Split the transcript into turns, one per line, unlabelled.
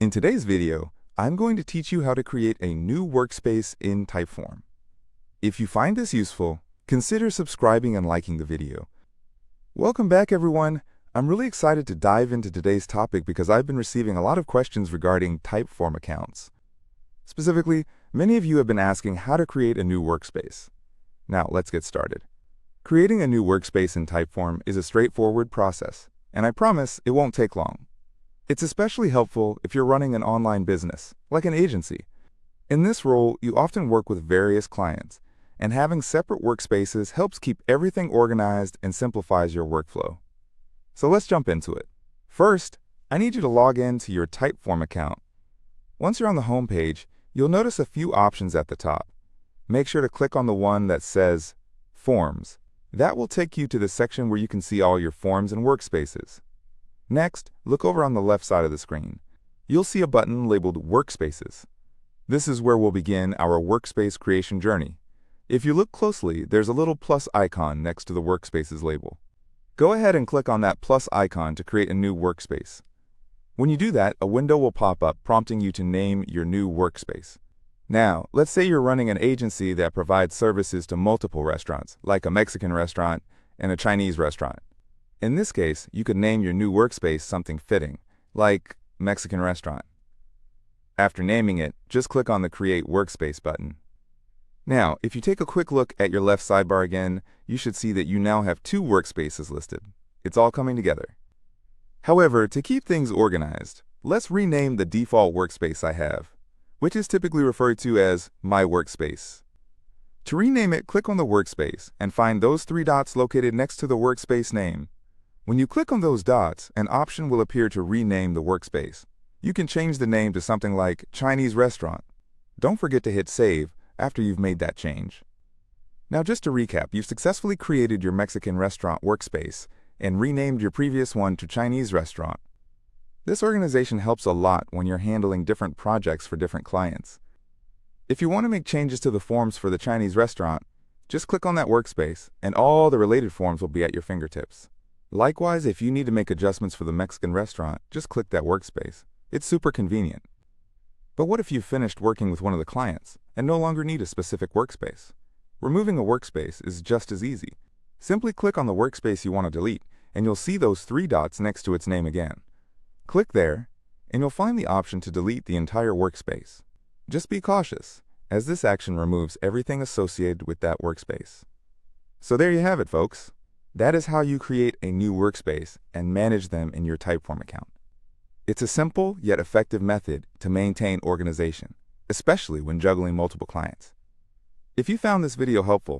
In today's video, I'm going to teach you how to create a new workspace in Typeform. If you find this useful, consider subscribing and liking the video. Welcome back, everyone. I'm really excited to dive into today's topic because I've been receiving a lot of questions regarding Typeform accounts. Specifically, many of you have been asking how to create a new workspace. Now, let's get started. Creating a new workspace in Typeform is a straightforward process, and I promise it won't take long. It's especially helpful if you're running an online business, like an agency. In this role, you often work with various clients, and having separate workspaces helps keep everything organized and simplifies your workflow. So let's jump into it. First, I need you to log in to your Typeform account. Once you're on the home page, you'll notice a few options at the top. Make sure to click on the one that says Forms. That will take you to the section where you can see all your forms and workspaces. Next, look over on the left side of the screen. You'll see a button labeled Workspaces. This is where we'll begin our workspace creation journey. If you look closely, there's a little plus icon next to the Workspaces label. Go ahead and click on that plus icon to create a new workspace. When you do that, a window will pop up prompting you to name your new workspace. Now, let's say you're running an agency that provides services to multiple restaurants, like a Mexican restaurant and a Chinese restaurant. In this case, you could name your new workspace something fitting, like Mexican restaurant. After naming it, just click on the Create Workspace button. Now, if you take a quick look at your left sidebar again, you should see that you now have two workspaces listed. It's all coming together. However, to keep things organized, let's rename the default workspace I have, which is typically referred to as My Workspace. To rename it, click on the workspace and find those three dots located next to the workspace name. When you click on those dots, an option will appear to rename the workspace. You can change the name to something like Chinese Restaurant. Don't forget to hit Save after you've made that change. Now, just to recap, you've successfully created your Mexican restaurant workspace and renamed your previous one to Chinese Restaurant. This organization helps a lot when you're handling different projects for different clients. If you want to make changes to the forms for the Chinese restaurant, just click on that workspace and all the related forms will be at your fingertips. Likewise, if you need to make adjustments for the Mexican restaurant, just click that workspace. It's super convenient. But what if you've finished working with one of the clients and no longer need a specific workspace? Removing a workspace is just as easy. Simply click on the workspace you want to delete, and you'll see those three dots next to its name again. Click there, and you'll find the option to delete the entire workspace. Just be cautious, as this action removes everything associated with that workspace. So there you have it, folks. That is how you create a new workspace and manage them in your Typeform account. It's a simple yet effective method to maintain organization, especially when juggling multiple clients. If you found this video helpful,